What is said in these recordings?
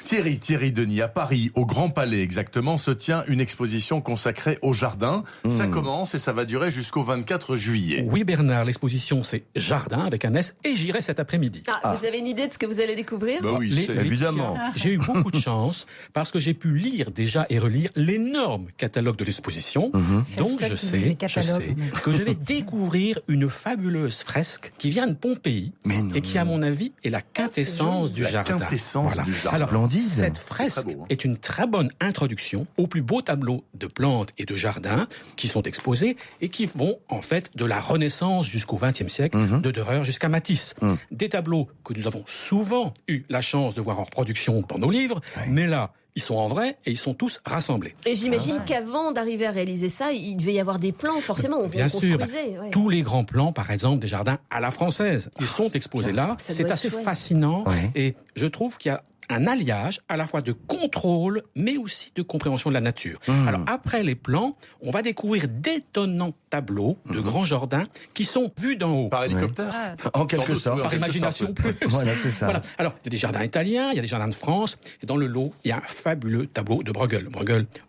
Thierry Denis, à Paris, au Grand Palais exactement, se tient une exposition consacrée au jardin. Ça commence et ça va durer jusqu'au 24 juillet. Oui Bernard, l'exposition c'est Jardin avec un S et j'irai cet après-midi. Vous avez une idée de ce que vous allez découvrir? Oui, évidemment. J'ai eu beaucoup de chance parce que j'ai pu lire déjà et relire l'énorme catalogue de l'exposition. Donc je sais que je vais découvrir une fabuleuse fresque qui vient de Pompéi et qui à mon avis est la quintessence du jardin. La quintessence du jardin. Alors, Splendide. cette fresque est une très bonne introduction aux plus beaux tableaux de plantes et de jardins qui sont exposés et qui vont en fait de la Renaissance jusqu'au XXe siècle, de Dürer jusqu'à Matisse. Des tableaux que nous avons souvent eu la chance de voir en reproduction dans nos livres, mais là, ils sont en vrai et ils sont tous rassemblés. Et j'imagine qu'avant d'arriver à réaliser ça, il devait y avoir des plans, forcément. On Bien sûr, construisait. tous les grands plans, par exemple, des jardins à la française, ils sont exposés là. Ça C'est doit assez être chouette. fascinant et je trouve qu'il y a un alliage à la fois de contrôle, mais aussi de compréhension de la nature. Alors, après les plans, on va découvrir d'étonnants tableaux de grands jardins qui sont vus d'en haut. Par hélicoptère En quelque Sans doute, sorte. oui, Par imagination plus. Voilà, c'est ça. Voilà. Alors, il y a des jardins italiens, il y a des jardins de France, et dans le lot, il y a un fabuleux tableau de Bruegel,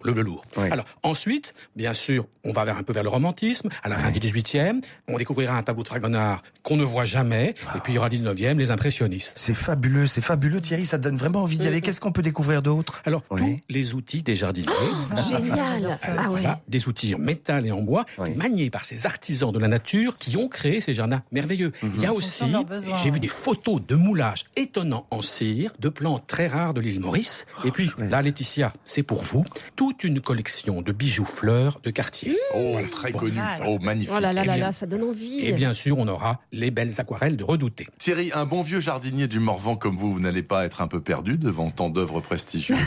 le velours. Oui. Alors, ensuite, bien sûr, on va un peu vers le romantisme, à la fin du 18e, on découvrira un tableau de Fragonard qu'on ne voit jamais, et puis il y aura le 19e, les impressionnistes. C'est fabuleux Thierry, ça donne vraiment envie d'y aller. Qu'est-ce qu'on peut découvrir d'autre? Alors, tous les outils des jardiniers, Génial. voilà, des outils en métal et en bois, maniés par ces artisans de la nature qui ont créé ces jardins merveilleux. Il y a aussi, j'ai vu des photos de moulage étonnants en cire, de plantes très rares de l'île Maurice. Et puis, là, Laetitia, c'est pour vous, toute une collection de bijoux fleurs de quartier. Très connu. Magnifique. Oh là là là là, ça donne envie. Et bien sûr, on aura les belles aquarelles de Redouté. Thierry, un bon vieux jardinier du Morvan comme vous n'allez pas être un peu perdu devant tant d'œuvres prestigieuses?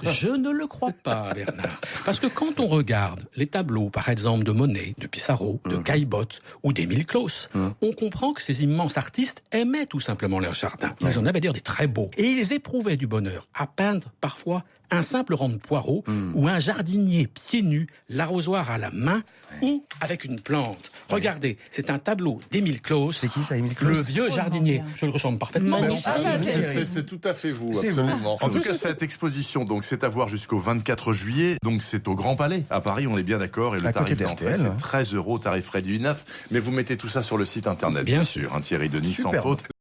Je ne le crois pas, Bernard. Parce que quand on regarde les tableaux, par exemple, de Monet, de Pissarro, de Caillebotte ou d'Émile Claus, on comprend que ces immenses artistes aimaient tout simplement leur jardin. Ils en avaient d'ailleurs des très beaux. Et ils éprouvaient du bonheur à peindre parfois un simple rang de poireaux ou un jardinier pieds nus, l'arrosoir à la main ou avec une plante. Regardez, c'est un tableau d'Émile Claus. C'est qui ça, Émile Claus? Le vieux jardinier. Je le ressemble parfaitement. C'est tout à fait vous, absolument. En tout cas, cette exposition, donc, c'est à voir jusqu'au 24 juillet. Donc, c'est au Grand Palais. À Paris, on est bien d'accord. Et le À côté tarif d'entrée, d'RTL, c'est 13 €, tarif réduit 9. Mais vous mettez tout ça sur le site internet. Bien sûr. Thierry Denis, sans Superbe. faute.